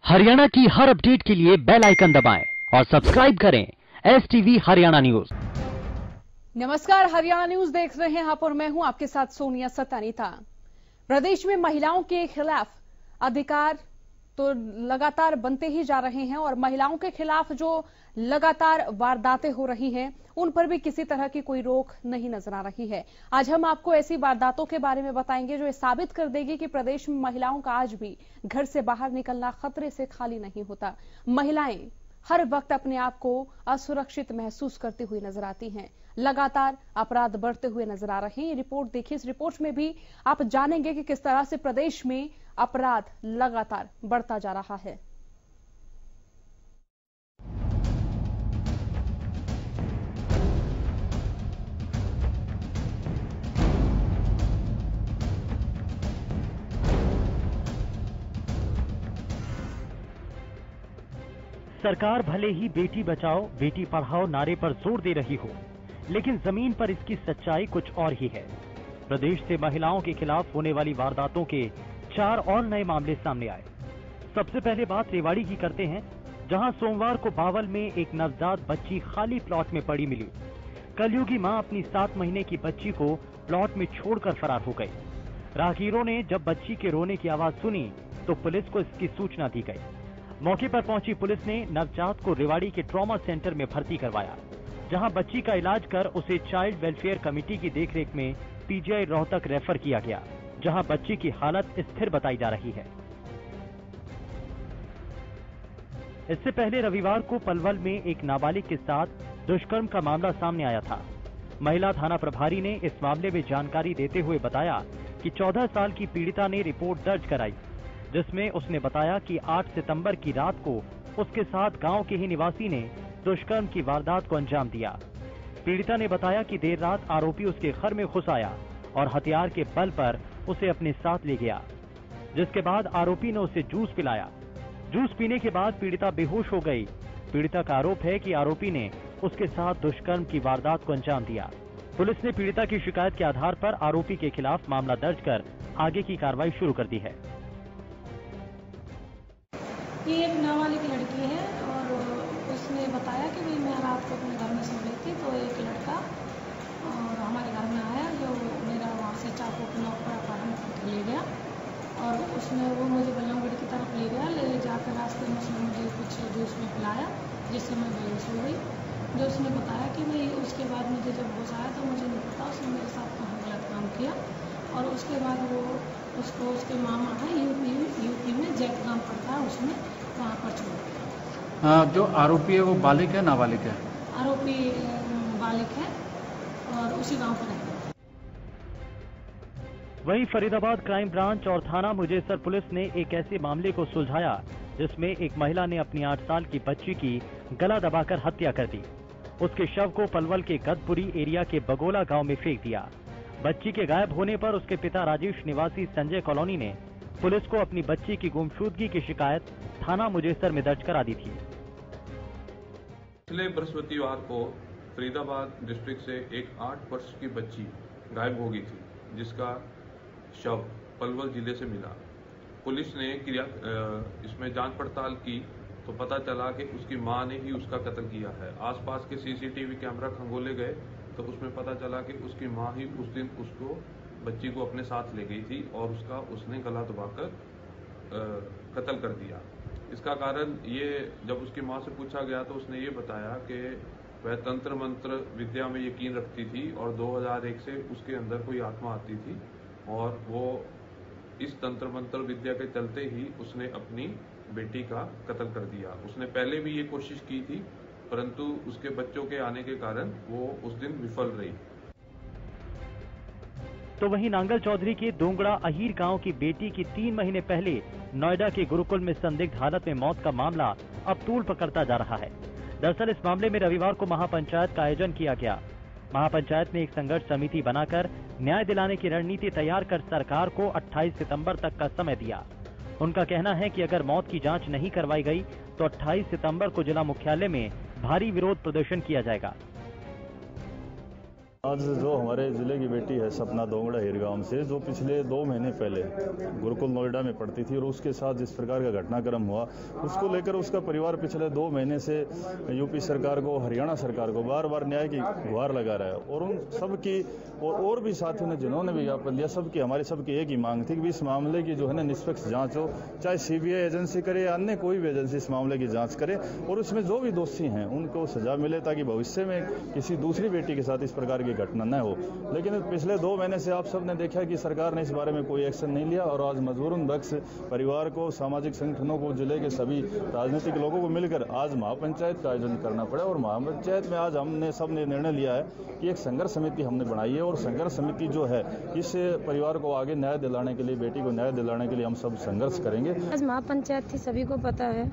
हरियाणा की हर अपडेट के लिए बेल आइकन दबाएं और सब्सक्राइब करें STV हरियाणा न्यूज। नमस्कार, हरियाणा न्यूज देख रहे हैं आप और मैं हूं आपके साथ सोनिया सतानीता। प्रदेश में महिलाओं के खिलाफ अधिकार तो लगातार बनते ही जा रहे हैं और महिलाओं के खिलाफ जो लगातार वारदातें हो रही हैं उन पर भी किसी तरह की कोई रोक नहीं नजर आ रही है। आज हम आपको ऐसी वारदातों के बारे में बताएंगे जो ये साबित कर देगी कि प्रदेश में महिलाओं का आज भी घर से बाहर निकलना खतरे से खाली नहीं होता। महिलाएं हर वक्त अपने आप को असुरक्षित महसूस करती हुई नजर आती हैं। लगातार अपराध बढ़ते हुए नजर आ रहे हैं। ये रिपोर्ट देखिए, इस रिपोर्ट में भी आप जानेंगे कि किस तरह से प्रदेश में अपराध लगातार बढ़ता जा रहा है। सरकार भले ही बेटी बचाओ बेटी पढ़ाओ नारे पर जोर दे रही हो, लेकिन जमीन पर इसकी सच्चाई कुछ और ही है। प्रदेश से महिलाओं के खिलाफ होने वाली वारदातों के 4 और नए मामले सामने आए। सबसे पहले बात रेवाड़ी की करते हैं, जहां सोमवार को बावल में एक नवजात बच्ची खाली प्लॉट में पड़ी मिली। कलयुगी मां अपनी 7 महीने की बच्ची को प्लॉट में छोड़कर फरार हो गई। राहगीरों ने जब बच्ची के रोने की आवाज सुनी तो पुलिस को इसकी सूचना दी गई। मौके पर पहुंची पुलिस ने नवजात को रेवाड़ी के ट्रॉमा सेंटर में भर्ती करवाया, जहां बच्ची का इलाज कर उसे चाइल्ड वेलफेयर कमेटी की देखरेख में PGI रोहतक रेफर किया गया, जहां बच्ची की हालत स्थिर बताई जा रही है। इससे पहले रविवार को पलवल में एक नाबालिग के साथ दुष्कर्म का मामला सामने आया था। महिला थाना प्रभारी ने इस मामले में जानकारी देते हुए बताया कि 14 साल की पीड़िता ने रिपोर्ट दर्ज कराई, जिसमें उसने बताया कि 8 सितंबर की रात को उसके साथ गांव के ही निवासी ने दुष्कर्म की वारदात को अंजाम दिया। पीड़िता ने बताया कि देर रात आरोपी उसके घर में घुस आया और हथियार के बल पर उसे अपने साथ ले गया, जिसके बाद आरोपी ने उसे जूस पिलाया। जूस पीने के बाद पीड़िता बेहोश हो गई। पीड़िता का आरोप है कि आरोपी ने उसके साथ दुष्कर्म की वारदात को अंजाम दिया। पुलिस ने पीड़िता की शिकायत के आधार पर आरोपी के खिलाफ मामला दर्ज कर आगे की कार्रवाई शुरू कर दी है। ये एक नाबालिग लड़की है और उसने बताया कि भाई मैं रात को अपने घर में सो रही थी तो एक लड़का और हमारे घर में आया जो मेरा वहाँ से चाकू के नोक पर अपहरण ले गया और उसने वो मुझे बल्लमगढ़ की तरफ ले गया। ले जाकर रास्ते में उसने मुझे कुछ जूस में पिलाया जिससे मैं बेहोश हो गई। जो उसने बताया कि भाई उसके बाद मुझे जब होश आया तो मुझे नहीं पता उसने मेरे साथ कहाँ गलत काम किया और उसके बाद वो उसको उसके मामा है यूपी में जैक गाँव पड़ता है उसमें वहाँ पर छोड़ दिया। जो आरोपी है वो बालिक है नाबालिग है? आरोपी बालिक है और उसी गांव पर है। वहीं फरीदाबाद क्राइम ब्रांच और थाना मुजेसर पुलिस ने एक ऐसे मामले को सुलझाया जिसमें एक महिला ने अपनी 8 साल की बच्ची की गला दबाकर हत्या कर दी। उसके शव को पलवल के गदपुरी एरिया के बगोला गांव में फेंक दिया। बच्ची के गायब होने पर उसके पिता राजेश निवासी संजय कॉलोनी ने पुलिस को अपनी बच्ची की गुमशुदगी की शिकायत थाना मुजेसर में दर्ज करा दी थी। पिछले बृहस्पतिवार को फरीदाबाद डिस्ट्रिक्ट से एक 8 वर्ष की बच्ची गायब हो गई थी, जिसका शव पलवल जिले से मिला। पुलिस ने इसमें जांच पड़ताल की तो पता चला कि उसकी मां ने ही उसका कत्ल किया है। आसपास के CCTV कैमरा खंगोले गए तो उसमें पता चला कि उसकी मां ही उस दिन उसको बच्ची को अपने साथ ले गई थी और उसने गला दबाकर कत्ल कर दिया। इसका कारण ये जब उसकी मां से पूछा गया तो उसने ये बताया कि वह तंत्र मंत्र विद्या में यकीन रखती थी और 2001 से उसके अंदर कोई आत्मा आती थी और वो इस तंत्र मंत्र विद्या के चलते ही उसने अपनी बेटी का कत्ल कर दिया। उसने पहले भी ये कोशिश की थी परंतु उसके बच्चों के आने के कारण वो उस दिन विफल रही। तो वहीं नांगल चौधरी के दोंगड़ा अहीर गांव की बेटी की 3 महीने पहले नोएडा के गुरुकुल में संदिग्ध हालत में मौत का मामला अब तूल पकड़ता जा रहा है। दरअसल इस मामले में रविवार को महापंचायत का आयोजन किया गया। महापंचायत ने एक संघर्ष समिति बनाकर न्याय दिलाने की रणनीति तैयार कर सरकार को 28 सितंबर तक का समय दिया। उनका कहना है कि अगर मौत की जांच नहीं करवाई गई तो 28 सितंबर को जिला मुख्यालय में भारी विरोध प्रदर्शन किया जाएगा। आज जो हमारे जिले की बेटी है सपना दोंगड़ा हिरगांव से, जो पिछले 2 महीने पहले गुरुकुल नोएडा में पढ़ती थी और उसके साथ जिस प्रकार का घटनाक्रम हुआ, उसको लेकर उसका परिवार पिछले 2 महीने से यूपी सरकार को, हरियाणा सरकार को बार बार न्याय की गुहार लगा रहा है। और उन सब की और भी साथियों ने जिन्होंने भी ज्ञापन दिया, सबकी हमारी सबकी एक ही मांग थी कि इस मामले की जो है ना निष्पक्ष जांच हो, चाहे सीबीआई एजेंसी करे या अन्य कोई भी एजेंसी इस मामले की जांच करे और उसमें जो भी दोषी हैं उनको सजा मिले, ताकि भविष्य में किसी दूसरी बेटी के साथ इस प्रकार की घटना न हो। लेकिन पिछले 2 महीने से आप सब ने देखा कि सरकार ने इस बारे में कोई एक्शन नहीं लिया और आज मजबूरन बख्श परिवार को, सामाजिक संगठनों को, जिले के सभी राजनीतिक लोगों को मिलकर आज महापंचायत का आयोजन करना पड़ा। और महापंचायत में आज हमने सबने निर्णय लिया है कि एक संघर्ष समिति हमने बनाई है और संघर्ष समिति जो है इस परिवार को आगे न्याय दिलाने के लिए, बेटी को न्याय दिलाने के लिए हम सब संघर्ष करेंगे। आज महापंचायत थी, सभी को पता है,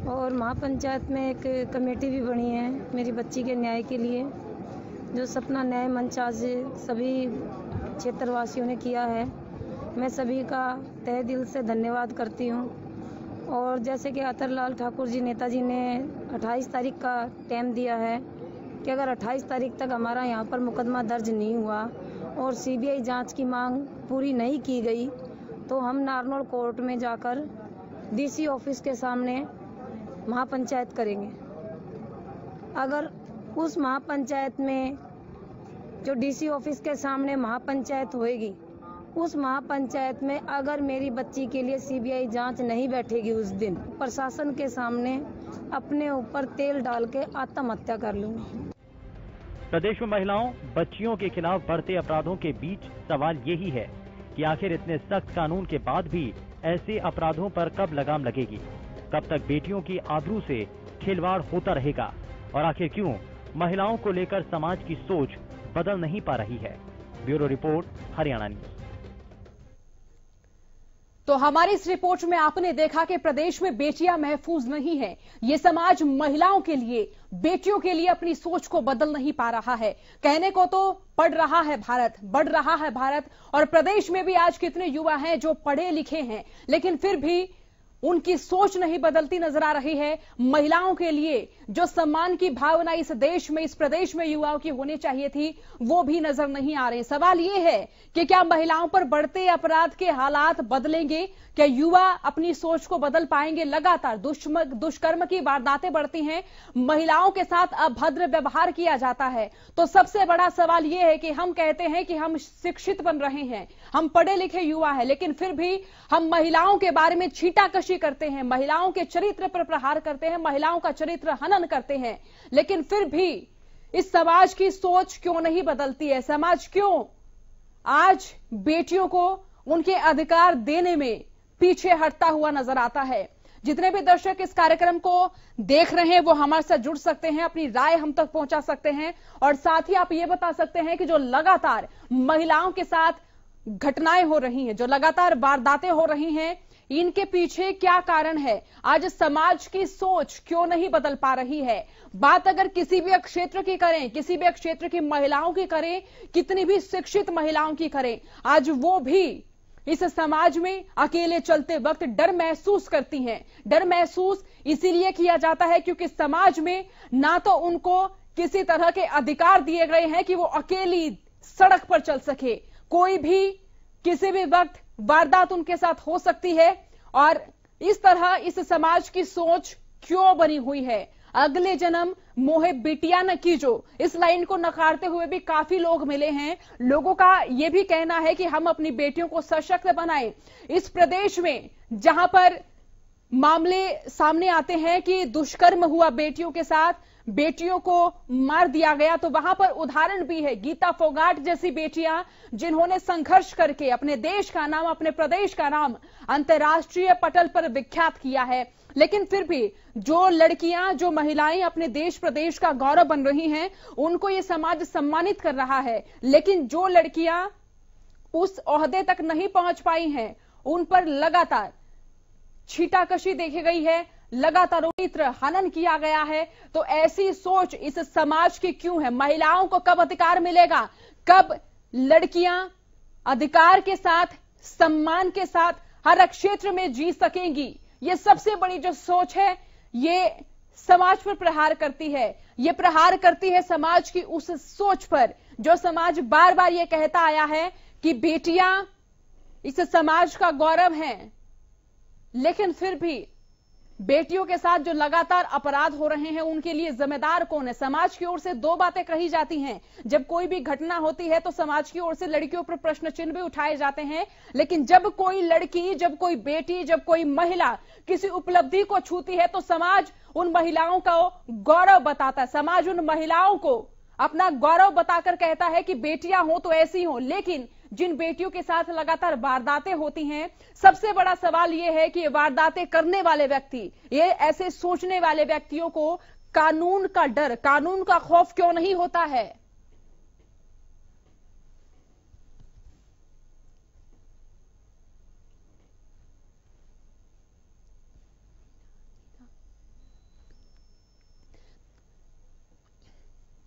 और महापंचायत में एक कमेटी भी बनी है मेरी बच्ची के न्याय के लिए, जो सपना न्याय मंच आज सभी क्षेत्रवासियों ने किया है। मैं सभी का तहे दिल से धन्यवाद करती हूँ। और जैसे कि अतरलाल ठाकुर जी नेताजी ने 28 तारीख का टाइम दिया है कि अगर 28 तारीख तक हमारा यहाँ पर मुकदमा दर्ज नहीं हुआ और सीबीआई जांच की मांग पूरी नहीं की गई तो हम नारनौल कोर्ट में जाकर डीसी ऑफिस के सामने महापंचायत करेंगे। अगर उस महापंचायत में जो डीसी ऑफिस के सामने महापंचायत होएगी, उस महापंचायत में अगर मेरी बच्ची के लिए सीबीआई जांच नहीं बैठेगी, उस दिन प्रशासन के सामने अपने ऊपर तेल डाल के आत्महत्या कर लूंगी। प्रदेश में महिलाओं, बच्चियों के खिलाफ बढ़ते अपराधों के बीच सवाल यही है कि आखिर इतने सख्त कानून के बाद भी ऐसे अपराधों पर कब लगाम लगेगी, कब तक बेटियों की आबरू से खिलवाड़ होता रहेगा और आखिर क्यों महिलाओं को लेकर समाज की सोच बदल नहीं पा रही है। Bureau report, Haryana news. तो हमारी इस रिपोर्ट में आपने देखा कि प्रदेश में बेटियां महफूज नहीं है। ये समाज महिलाओं के लिए, बेटियों के लिए अपनी सोच को बदल नहीं पा रहा है। कहने को तो पढ़ रहा है भारत, बढ़ रहा है भारत, और प्रदेश में भी आज कितने युवा हैं जो पढ़े लिखे हैं, लेकिन फिर भी उनकी सोच नहीं बदलती नजर आ रही है। महिलाओं के लिए जो सम्मान की भावना इस देश में, इस प्रदेश में युवाओं की होनी चाहिए थी, वो भी नजर नहीं आ रहे। सवाल ये है कि क्या महिलाओं पर बढ़ते अपराध के हालात बदलेंगे? क्या युवा अपनी सोच को बदल पाएंगे? लगातार दुष्कर्म की वारदातें बढ़ती हैं, महिलाओं के साथ अभद्र व्यवहार किया जाता है। तो सबसे बड़ा सवाल यह है कि हम कहते हैं कि हम शिक्षित बन रहे हैं, हम पढ़े लिखे युवा हैं, लेकिन फिर भी हम महिलाओं के बारे में छींटाकशी करते हैं, महिलाओं के चरित्र पर प्रहार करते हैं, महिलाओं का चरित्र हनन करते हैं, लेकिन फिर भी इस समाज की सोच क्यों नहीं बदलती है? समाज क्यों आज बेटियों को उनके अधिकार देने में पीछे हटता हुआ नजर आता है? जितने भी दर्शक इस कार्यक्रम को देख रहे हैं वो हमारे साथ जुड़ सकते हैं, अपनी राय हम तक पहुंचा सकते हैं, और साथ ही आप ये बता सकते हैं कि जो लगातार महिलाओं के साथ घटनाएं हो रही हैं, जो लगातार वारदातें हो रही हैं, इनके पीछे क्या कारण है? आज समाज की सोच क्यों नहीं बदल पा रही है? बात अगर किसी भी क्षेत्र की करें, किसी भी क्षेत्र की महिलाओं की करें, कितनी भी शिक्षित महिलाओं की करें, आज वो भी इस समाज में अकेले चलते वक्त डर महसूस करती हैं। डर महसूस इसीलिए किया जाता है क्योंकि समाज में ना तो उनको किसी तरह के अधिकार दिए गए हैं कि वो अकेली सड़क पर चल सके, कोई भी किसी भी वक्त वारदात उनके साथ हो सकती है। और इस तरह इस समाज की सोच क्यों बनी हुई है? अगले जन्म मोहे बिटिया न कीजो, इस लाइन को नकारते हुए भी काफी लोग मिले हैं। लोगों का यह भी कहना है कि हम अपनी बेटियों को सशक्त बनाएं। इस प्रदेश में जहां पर मामले सामने आते हैं कि दुष्कर्म हुआ बेटियों के साथ, बेटियों को मार दिया गया, तो वहां पर उदाहरण भी है गीता फोगाट जैसी बेटियां जिन्होंने संघर्ष करके अपने देश का नाम, अपने प्रदेश का नाम अंतर्राष्ट्रीय पटल पर विख्यात किया है। लेकिन फिर भी जो लड़कियां, जो महिलाएं अपने देश प्रदेश का गौरव बन रही हैं, उनको ये समाज सम्मानित कर रहा है। लेकिन जो लड़कियां उस ओहदे तक नहीं पहुंच पाई हैं, उन पर लगातार छीटाकशी देखी गई है, लगातार चरित्र हनन किया गया है। तो ऐसी सोच इस समाज की क्यों है? महिलाओं को कब अधिकार मिलेगा? कब लड़कियां अधिकार के साथ, सम्मान के साथ हर क्षेत्र में जी सकेंगी? ये सबसे बड़ी जो सोच है, ये समाज पर प्रहार करती है। ये प्रहार करती है समाज की उस सोच पर जो समाज बार बार ये कहता आया है कि बेटियां इस समाज का गौरव हैं, लेकिन फिर भी बेटियों के साथ जो लगातार अपराध हो रहे हैं उनके लिए जिम्मेदार कौन है? समाज की ओर से दो बातें कही जाती हैं। जब कोई भी घटना होती है तो समाज की ओर से लड़कियों पर प्रश्न चिन्ह भी उठाए जाते हैं, लेकिन जब कोई लड़की, जब कोई बेटी, जब कोई महिला किसी उपलब्धि को छूती है तो समाज उन महिलाओं का गौरव बताता है। समाज उन महिलाओं को अपना गौरव बताकर कहता है कि बेटियां हो तो ऐसी हो। लेकिन जिन बेटियों के साथ लगातार वारदातें होती हैं, सबसे बड़ा सवाल यह है कि ये वारदातें करने वाले व्यक्ति, ये ऐसे सोचने वाले व्यक्तियों को कानून का डर, कानून का खौफ क्यों नहीं होता है?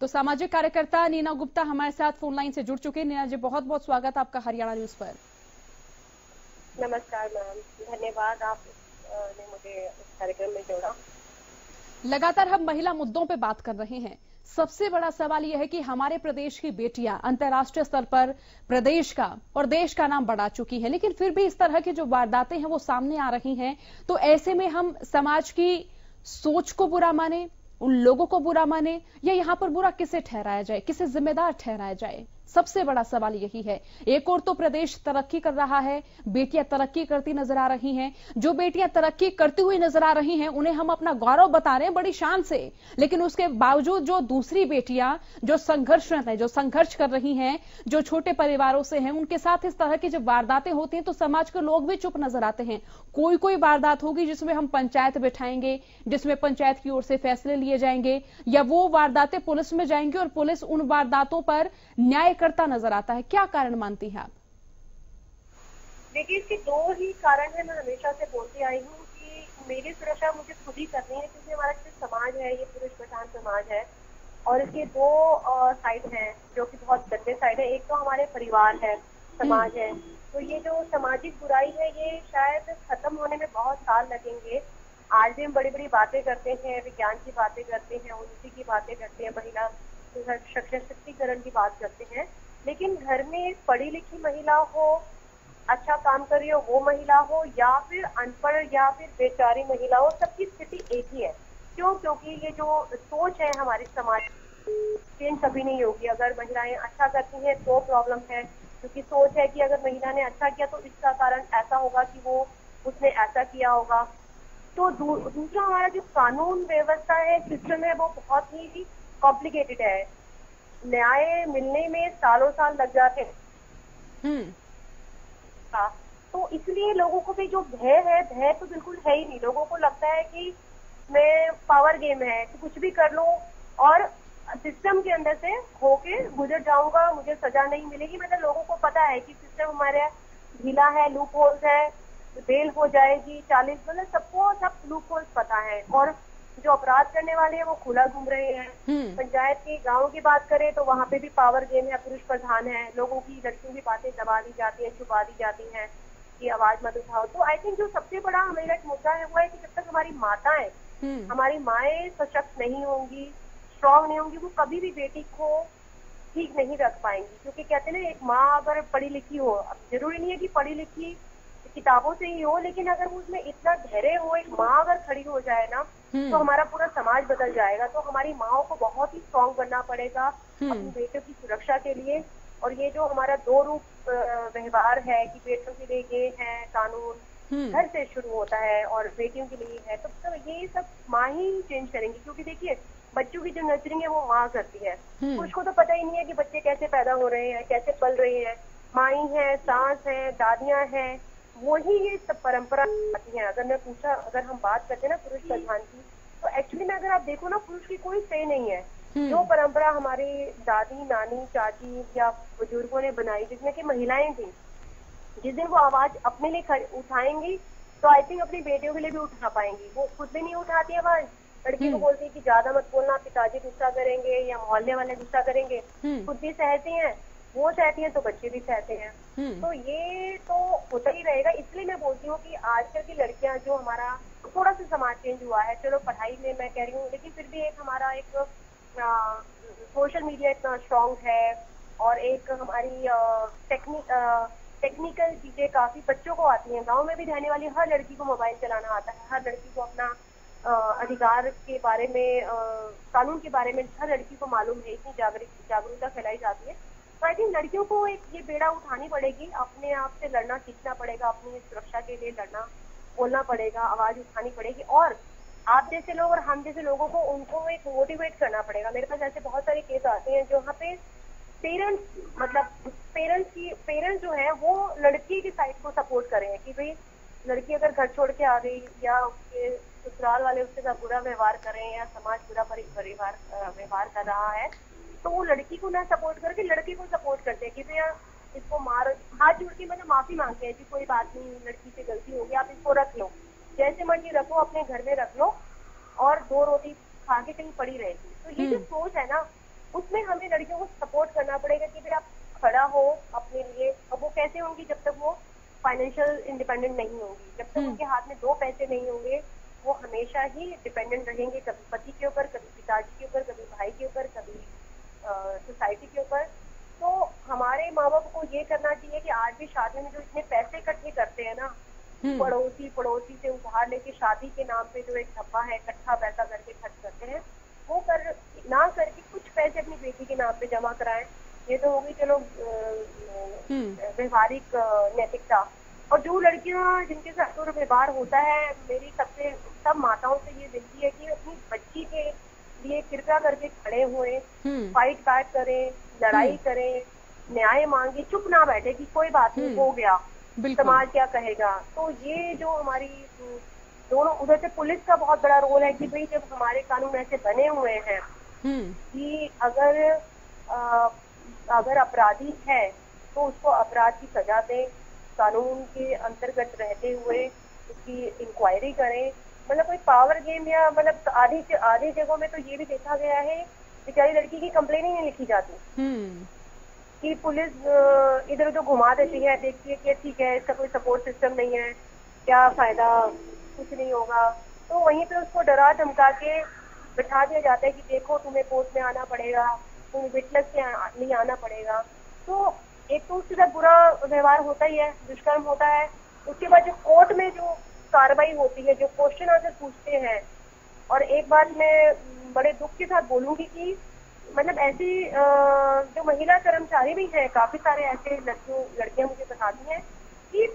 तो सामाजिक कार्यकर्ता नीना गुप्ता हमारे साथ फोन लाइन से जुड़ चुके हैं। नीना जी, बहुत बहुत स्वागत आपका हरियाणा न्यूज पर। नमस्कार मैम, धन्यवाद आपने मुझे इस कार्यक्रम में जोड़ा। लगातार हम महिला मुद्दों पे बात कर रहे हैं। सबसे बड़ा सवाल यह है कि हमारे प्रदेश की बेटियां अंतर्राष्ट्रीय स्तर पर प्रदेश का और देश का नाम बढ़ा चुकी है, लेकिन फिर भी इस तरह की जो वारदातें हैं वो सामने आ रही हैं। तो ऐसे में हम समाज की सोच को बुरा माने, उन लोगों को बुरा माने, या यहां पर बुरा किसे ठहराया जाए, किसे जिम्मेदार ठहराया जाए? सबसे बड़ा सवाल यही है। एक और तो प्रदेश तरक्की कर रहा है, बेटियां तरक्की करती नजर आ रही हैं। जो बेटियां तरक्की करती हुई नजर आ रही हैं उन्हें हम अपना गौरव बता रहे हैं बड़ी शान से, लेकिन उसके बावजूद जो दूसरी बेटियां जो संघर्षरत हैं, जो संघर्ष कर रही हैं, जो छोटे परिवारों से हैं, उनके साथ इस तरह की जब वारदातें होती हैं तो समाज के लोग भी चुप नजर आते हैं। कोई कोई वारदात होगी जिसमें हम पंचायत बिठाएंगे, जिसमें पंचायत की ओर से फैसले लिए जाएंगे, या वो वारदातें पुलिस में जाएंगी और पुलिस उन वारदातों पर न्याय करता नजर आता है। क्या कारण मानती हैं आप? देखिए, इसके दो ही कारण है। मैं हमेशा से बोलती आई हूँ कि मेरी सुरक्षा मुझे खुद ही करनी है, क्योंकि हमारा जो समाज है ये पुरुष प्रधान समाज है और इसके दो साइड हैं जो कि बहुत गंदे साइड है। एक तो हमारे परिवार है, समाज है। तो ये जो सामाजिक बुराई है ये शायद खत्म होने में बहुत साल लगेंगे। आज भी हम बड़ी बड़ी बातें करते हैं, विज्ञान की बातें करते हैं, उन्नति की बातें करते हैं, महिला सशक्तिकरण की बात करते हैं, लेकिन घर में एक पढ़ी लिखी महिला हो, अच्छा काम कर रही हो वो महिला हो, या फिर अनपढ़ या फिर बेचारी महिला हो, सबकी स्थिति एक ही है। क्यों? क्योंकि ये जो सोच है हमारे समाज चेंज कभी नहीं होगी। अगर महिलाएं अच्छा करती हैं तो प्रॉब्लम है, क्योंकि सोच है कि अगर महिला ने अच्छा किया तो इसका कारण ऐसा होगा कि वो उसने ऐसा किया होगा। तो दूसरा हमारा जो कानून व्यवस्था है, सिस्टम है, वो बहुत ही कॉम्प्लिकेटेड है। न्याय मिलने में सालों साल लग जाते हैं। तो इसलिए लोगों को भी जो भय है, भय तो बिल्कुल है ही नहीं। लोगों को लगता है कि मैं पावर गेम है कि कुछ भी कर लो और सिस्टम के अंदर से होके गुजर जाऊंगा, मुझे सजा नहीं मिलेगी। मतलब लोगों को पता है कि सिस्टम हमारे ढीला है, लूप होल्स है, बेल हो जाएगी 40, मतलब सबको सब लूप होल्स पता है। और जो अपराध करने वाले हैं वो खुला घूम रहे हैं। पंचायत की, गांव की बात करें तो वहाँ पे भी पावर गेम है, पुरुष प्रधान है। लोगों की, लड़कियों की बातें दबा दी जाती है, छुपा दी जाती हैं कि आवाज मत उठाओ। तो आई थिंक जो सबसे बड़ा हमारा एक मुद्दा है वो है कि जब तक हमारी माताएं, हमारी माएँ सशक्त नहीं होंगी, स्ट्रांग नहीं होंगी, वो कभी भी बेटी को ठीक नहीं रख पाएंगी। क्योंकि कहते हैं ना, एक माँ अगर पढ़ी लिखी हो, अब जरूरी नहीं है कि पढ़ी लिखी किताबों से ही हो, लेकिन अगर वो उसमें इतना धैर्य हो, एक माँ अगर खड़ी हो जाए ना, तो हमारा पूरा समाज बदल जाएगा। तो हमारी माँओं को बहुत ही स्ट्रांग बनना पड़ेगा अपनी बेटियों की सुरक्षा के लिए। और ये जो हमारा दो रूप व्यवहार है कि बेटियों के लिए ये है कानून, घर से शुरू होता है और बेटियों के लिए है, तो ये सब माँ ही चेंज करेंगी। क्योंकि देखिए, बच्चों की जो नर्चरिंग है वो माँ करती है। उसको तो पता ही नहीं है कि बच्चे कैसे पैदा हो रहे हैं, कैसे पल रहे हैं। माँ ही है, सास है, दादियाँ हैं, वही ये सब परंपरा आती है। अगर हम बात करते हैं ना पुरुष प्रधान की, तो एक्चुअली में अगर आप देखो ना, पुरुष की कोई से नहीं है। जो परंपरा हमारी दादी, नानी, चाची या बुजुर्गों ने बनाई, जिसमें कि महिलाएं थी, जिस दिन वो आवाज अपने लिए उठाएंगी तो आई थिंक अपनी बेटियों के लिए भी उठा पाएंगी। वो खुद भी नहीं उठाती आवाज, लड़की को बोलती है कि ज्यादा मत बोलना, पिताजी गुस्सा करेंगे या मोहल्ले वाले गुस्सा करेंगे। खुद भी सहती हैं, वो सहती हैं तो बच्चे भी सहते हैं। तो ये तो होता ही रहेगा। इसलिए मैं बोलती हूँ कि आजकल की लड़कियां, जो हमारा थोड़ा सा समाज चेंज हुआ है, चलो पढ़ाई में मैं कह रही हूँ, लेकिन फिर भी एक हमारा एक सोशल मीडिया इतना स्ट्रांग है, और एक हमारी टेक्निकल चीजें काफी बच्चों को आती हैं। गांव में भी रहने वाली हर लड़की को मोबाइल चलाना आता है, हर लड़की को अपना अधिकार के बारे में, कानून के बारे में हर लड़की को मालूम है, इतनी जागरूकता फैलाई जाती है। तो आई थिंक लड़कियों को एक ये बेड़ा उठानी पड़ेगी, अपने आप से लड़ना सीखना पड़ेगा, अपनी सुरक्षा के लिए लड़ना, बोलना पड़ेगा, आवाज उठानी पड़ेगी। और आप जैसे लोग और हम जैसे लोगों को उनको एक मोटिवेट करना पड़ेगा। मेरे पास ऐसे बहुत सारे केस आते हैं जहाँ पे पेरेंट्स जो है वो लड़की की साइड को सपोर्ट कर रहे हैं कि भाई लड़की अगर घर छोड़ के आ गई या उसके ससुराल वाले उसके साथ बुरा व्यवहार कर रहे हैं या समाज बुरा व्यवहार कर रहा है, तो वो लड़की को ना सपोर्ट करके लड़के को सपोर्ट करते हैं कि भैया इसको मार, हाथ जोड़ के मतलब माफी मांगते हैं कि कोई बात नहीं, लड़की से गलती होगी, आप इसको रख लो, जैसे मर्जी रखो, अपने घर में रख लो और 2 रोटी खा के कहीं पड़ी रहेगी। तो ये जो सोच है ना, उसमें हमें लड़कियों को सपोर्ट करना पड़ेगा कि भाई आप खड़ा हो अपने लिए। अब वो कैसे होंगी जब तक वो फाइनेंशियल इंडिपेंडेंट नहीं होंगी, जब तक उनके हाथ में 2 पैसे नहीं होंगे, वो हमेशा ही डिपेंडेंट रहेंगे, कभी पति के ऊपर, कभी पिताजी के ऊपर, कभी भाई के ऊपर, कभी सोसाइटी के ऊपर। तो हमारे माँ बाप को ये करना चाहिए कि आज भी शादी में जो इतने पैसे इकट्ठे करते हैं ना, पड़ोसी से उधार लेके शादी के नाम पे जो एक धब्बा है, इकट्ठा पैसा करके खर्च करते हैं, वो ना करके कुछ पैसे अपनी बेटी के नाम पे जमा कराएं। ये तो होगी चलो व्यवहारिक नैतिकता। और जो लड़कियां जिनके साथ दुर्व्यवहार होता है, मेरी सब माताओं से ये विनती है कि अपनी बच्ची के लिए कृपया करके खड़े हुए, फाइट बैक करें, लड़ाई करें, न्याय मांगे, चुप ना बैठे कि कोई बात नहीं, हो गया, समाज क्या कहेगा। तो ये जो हमारी दोनों, उधर से पुलिस का बहुत बड़ा रोल है कि भाई जब हमारे कानून ऐसे बने हुए हैं कि अगर अपराधी है तो उसको अपराध की सजा दें, कानून के अंतर्गत रहते हुए उसकी इंक्वायरी करें। मतलब कोई पावर गेम या मतलब आधी जगहों में तो ये भी देखा गया है बेचारी लड़की की कंप्लेन ही नहीं लिखी जाती कि पुलिस इधर उधर घुमा देती है, देखती है कि ठीक है इसका कोई सपोर्ट सिस्टम नहीं है, क्या फायदा, कुछ नहीं होगा। तो वहीं पे उसको डरा धमका के बिठा दिया जाता है कि देखो तुम्हें कोर्ट में आना पड़ेगा, तुम्हें विटनेस के लिए आना पड़ेगा। तो एक तो उसके साथ बुरा व्यवहार होता ही है, दुष्कर्म होता है। उसके बाद जो कोर्ट में जो कार्रवाई होती है, जो क्वेश्चन आंसर पूछते हैं, और एक बात मैं बड़े दुख के साथ बोलूंगी कि मतलब ऐसी जो महिला कर्मचारी भी हैं, काफी सारे ऐसे लड़कियां मुझे बताती हैं कि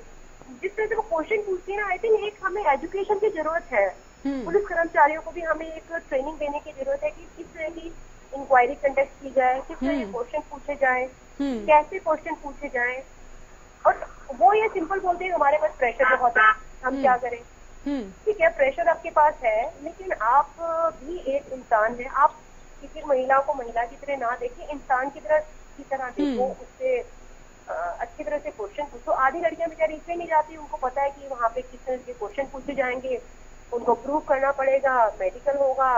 जिस तरह से वो क्वेश्चन पूछती है ना, आई थिंक एक हमें एजुकेशन की जरूरत है। पुलिस कर्मचारियों को भी हमें एक ट्रेनिंग देने की जरूरत है कि किस तरह की इंक्वायरी कंडक्ट की जाए, किस तरह के क्वेश्चन पूछे जाए, कैसे क्वेश्चन पूछे जाए। और वो ये सिंपल बोलते हैं हमारे पास प्रेशर बहुत है, हम क्या करें। ठीक है, प्रेशर आपके पास है, लेकिन आप भी एक इंसान है। आप किसी महिला को महिला की तरह ना देखिए, इंसान की तरह देखो, उससे अच्छी तरह से क्वेश्चन पूछो। आधी लड़कियां बेचारी इसलिए नहीं जाती, उनको पता है कि वहाँ पे किस तरह के क्वेश्चन पूछे जाएंगे, उनको प्रूव करना पड़ेगा, मेडिकल होगा।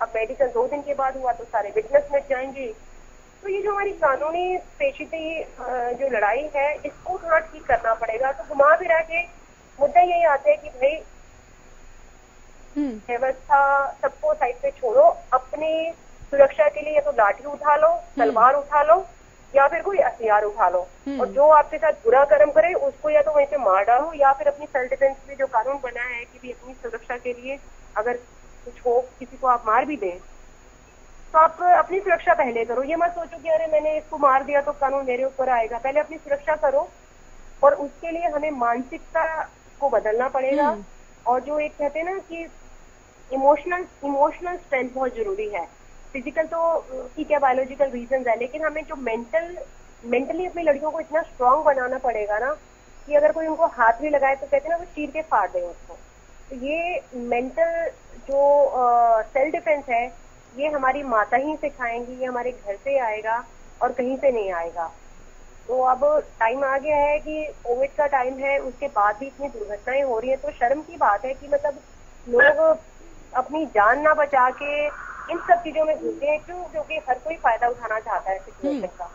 अब मेडिकल 2 दिन के बाद हुआ तो सारे विटनेस मिट जाएंगे। तो ये जो हमारी कानूनी पेचीदगी जो लड़ाई है, इसको थोड़ा ठीक करना पड़ेगा। तो घुमा फिरा के मुद्दा यही आता है कि भाई व्यवस्था सबको साइड पे छोड़ो, अपनी सुरक्षा के लिए या तो लाठी उठा लो, तलवार उठा लो, या फिर कोई हथियार उठा लो। और जो आपके साथ बुरा कर्म करे उसको या तो वहीं पे मार डालो, या फिर अपनी सेल्फ डिफेंस में जो कानून बना है कि भी अपनी सुरक्षा के लिए अगर कुछ हो, किसी को आप मार भी दें, तो आप अपनी सुरक्षा पहले करो। ये मत सोचो कि अरे मैंने इसको मार दिया तो कानून मेरे ऊपर आएगा। पहले अपनी सुरक्षा करो, और उसके लिए हमें मानसिकता को बदलना पड़ेगा। और जो एक कहते हैं ना कि इमोशनल स्ट्रेंथ बहुत जरूरी है। फिजिकल तो ठीक है, बायोलॉजिकल रीजन है, लेकिन हमें जो मेंटली अपनी लड़कियों को इतना स्ट्रांग बनाना पड़ेगा ना कि अगर कोई उनको हाथ भी लगाए तो कहते हैं ना वो चीर के फाड़ दें उसको। तो ये मेंटल जो सेल्फ डिफेंस है, ये हमारी माता ही सिखाएंगी, ये हमारे घर से आएगा और कहीं से नहीं आएगा। तो अब टाइम आ गया है कि कोविड का टाइम है, उसके बाद भी इतनी दुर्घटनाएं हो रही है। तो शर्म की बात है कि मतलब लोग अपनी जान ना बचा के इन सब चीजों में घुसे हैं, क्योंकि हर कोई फायदा उठाना चाहता है सिचुएशन का।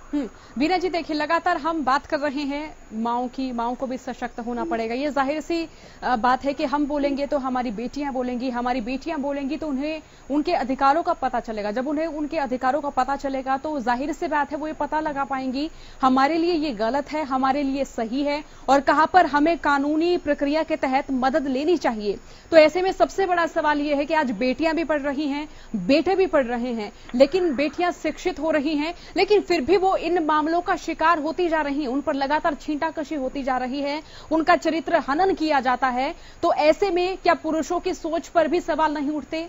वीना जी देखिए, लगातार हम बात कर रहे हैं माओं की, माओं को भी सशक्त होना पड़ेगा। ये जाहिर सी बात है कि हम बोलेंगे तो हमारी बेटियां बोलेंगी, हमारी बेटियां बोलेंगी तो उन्हें उनके अधिकारों का पता चलेगा। जब उन्हें उनके अधिकारों का पता चलेगा तो जाहिर सी बात है वो ये पता लगा पाएंगी हमारे लिए ये गलत है, हमारे लिए सही है, और कहां पर हमें कानूनी प्रक्रिया के तहत मदद लेनी चाहिए। तो ऐसे में सबसे बड़ा सवाल ये है कि आज बेटियां भी पढ़ रही हैं, बेटे भी पढ़ रहे हैं, लेकिन बेटियां शिक्षित हो रही हैं, लेकिन फिर भी वो इन मामलों का शिकार होती जा रही हैं, उन पर लगातार छींटाकशी होती जा रही है, उनका चरित्र हनन किया जाता है। तो ऐसे में क्या पुरुषों की सोच पर भी सवाल नहीं उठते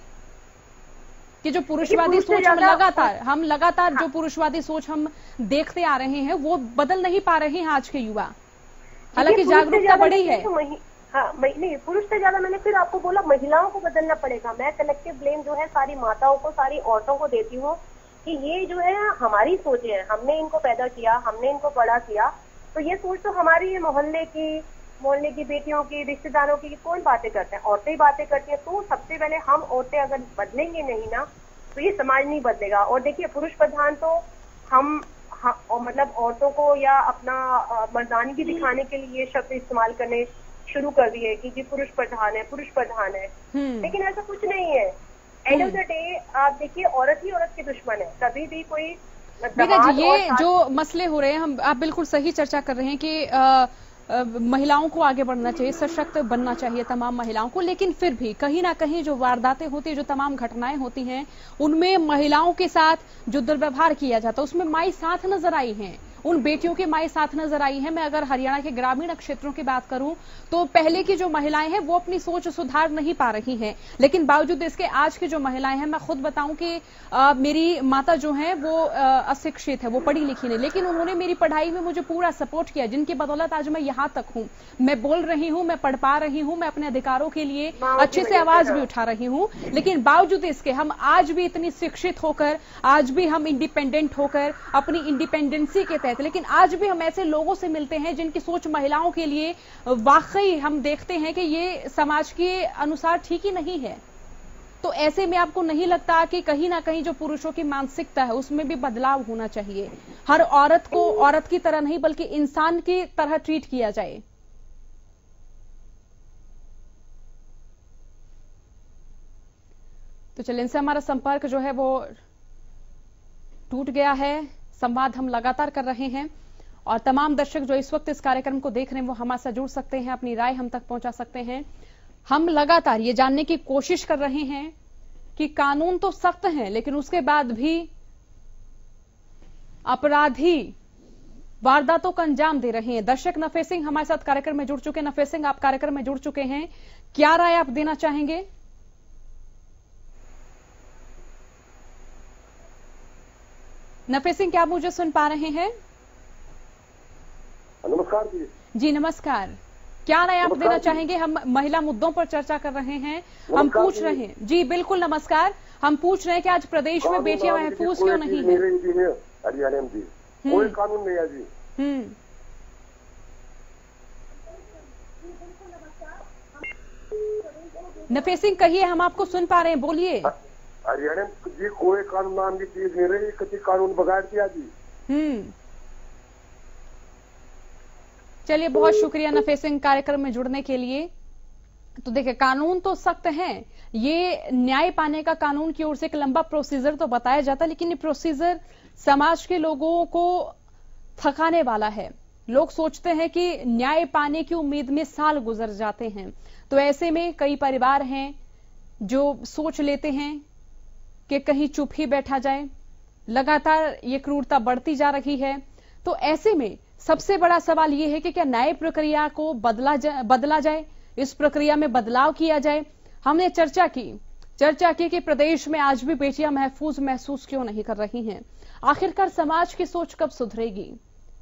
कि जो पुरुषवादी सोच हम लगातार जो पुरुषवादी सोच हम देखते आ रहे हैं वो बदल नहीं पा रहे हैं आज के युवा? हालांकि जागरूकता बढ़ी है। हाँ, नहीं, पुरुष से ज्यादा मैंने फिर आपको बोला महिलाओं को बदलना पड़ेगा। मैं कलेक्टिव ब्लेम जो है सारी माताओं को, सारी औरतों को देती हूँ कि ये जो है हमारी सोच है, हमने इनको पैदा किया, हमने इनको बड़ा किया, तो ये सोच तो हमारी है। मोहल्ले की बेटियों की, रिश्तेदारों की कौन बातें करते हैं? औरतें ही बातें करती हैं। तो सबसे पहले हम औरतें अगर बदलेंगे नहीं ना तो ये समाज नहीं बदलेगा। और देखिए, पुरुष प्रधान तो हम मतलब औरतों को या अपना मर्दानगी दिखाने के लिए ये शब्द इस्तेमाल करने शुरू कर दिए कि जी पुरुष प्रधान है, पुरुष प्रधान है। लेकिन ऐसा कुछ नहीं है। एंड ऑफ द डे आप देखिए, औरत ही औरत की दुश्मन है। कभी भी कोई जी, ये जो मसले हो रहे हैं, आप बिल्कुल सही चर्चा कर रहे हैं कि महिलाओं को आगे बढ़ना चाहिए, सशक्त बनना चाहिए तमाम महिलाओं को, लेकिन फिर भी कहीं ना कहीं जो वारदातें होती है, जो तमाम घटनाएं होती हैं, उनमें महिलाओं के साथ जो दुर्व्यवहार किया जाता है उसमें माई साथ नजर आई हैं, उन बेटियों के माई साथ नजर आई हैं। मैं अगर हरियाणा के ग्रामीण क्षेत्रों की बात करूं तो पहले की जो महिलाएं हैं वो अपनी सोच सुधार नहीं पा रही हैं, लेकिन बावजूद इसके आज की जो महिलाएं हैं, मैं खुद बताऊं कि मेरी माता जो है वो अशिक्षित है, वो पढ़ी लिखी नहीं, लेकिन उन्होंने मेरी पढ़ाई में मुझे पूरा सपोर्ट किया, जिनकी बदौलत आज मैं यहां तक हूं, मैं बोल रही हूं, मैं पढ़ पा रही हूं, मैं अपने अधिकारों के लिए अच्छे से आवाज भी उठा रही हूं। लेकिन बावजूद इसके हम आज भी इतनी शिक्षित होकर, आज भी हम इंडिपेंडेंट होकर अपनी इंडिपेंडेंसी के, लेकिन आज भी हम ऐसे लोगों से मिलते हैं जिनकी सोच महिलाओं के लिए वाकई हम देखते हैं कि ये समाज के अनुसार ठीक ही नहीं है। तो ऐसे में आपको नहीं लगता कि कहीं ना कहीं जो पुरुषों की मानसिकता है उसमें भी बदलाव होना चाहिए? हर औरत को औरत की तरह नहीं बल्कि इंसान की तरह ट्रीट किया जाए। तो चलिए, इनसे हमारा संपर्क जो है वो टूट गया है। संवाद हम लगातार कर रहे हैं और तमाम दर्शक जो इस वक्त इस कार्यक्रम को देख रहे हैं वो हमारे साथ जुड़ सकते हैं, अपनी राय हम तक पहुंचा सकते हैं। हम लगातार ये जानने की कोशिश कर रहे हैं कि कानून तो सख्त है लेकिन उसके बाद भी अपराधी वारदातों का अंजाम दे रहे हैं। दर्शक नफे सिंह हमारे साथ कार्यक्रम में जुड़ चुके हैं। नफे सिंह, आप कार्यक्रम में जुड़ चुके हैं, क्या राय आप देना चाहेंगे? नफे सिंह, क्या आप मुझे सुन पा रहे हैं? नमस्कार जी। जी नमस्कार, क्या राय आप देना चाहेंगे? हम महिला मुद्दों पर चर्चा कर रहे हैं, हम पूछ रहे हैं। जी बिल्कुल नमस्कार, हम पूछ रहे हैं कि आज प्रदेश में बेटियां महफूज क्यों नहीं है? हरियाणा में जी कोई कानून नहीं है जी। नफे सिंह कहिए, हम आपको सुन पा रहे हैं, बोलिए। हरियाणा जी कोई कानून नाम की चीज नहीं रही, किसी कानून बगैर किया जी। चलिए, बहुत शुक्रिया नफे सिंह कार्यक्रम में जुड़ने के लिए। तो देखिए, कानून तो सख्त है, ये न्याय पाने का कानून की ओर से एक लंबा प्रोसीजर तो बताया जाता है, लेकिन ये प्रोसीजर समाज के लोगों को थकाने वाला है। लोग सोचते हैं कि न्याय पाने की उम्मीद में साल गुजर जाते हैं। तो ऐसे में कई परिवार हैं जो सोच लेते हैं कि कहीं चुप ही बैठा जाए। लगातार ये क्रूरता बढ़ती जा रही है। तो ऐसे में सबसे बड़ा सवाल यह है कि क्या न्याय प्रक्रिया को बदला जाए, इस प्रक्रिया में बदलाव किया जाए। हमने चर्चा की कि प्रदेश में आज भी बेटियां महफूज महसूस क्यों नहीं कर रही हैं। आखिरकार समाज की सोच कब सुधरेगी?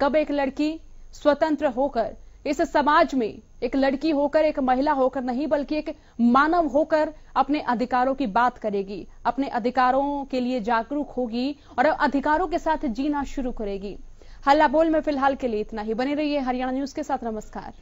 कब एक लड़की स्वतंत्र होकर इस समाज में एक लड़की होकर, एक महिला होकर नहीं बल्कि एक मानव होकर अपने अधिकारों की बात करेगी, अपने अधिकारों के लिए जागरूक होगी और अधिकारों के साथ जीना शुरू करेगी। हल्ला बोल में फिलहाल के लिए इतना ही। बने रहिए हरियाणा न्यूज के साथ। नमस्कार।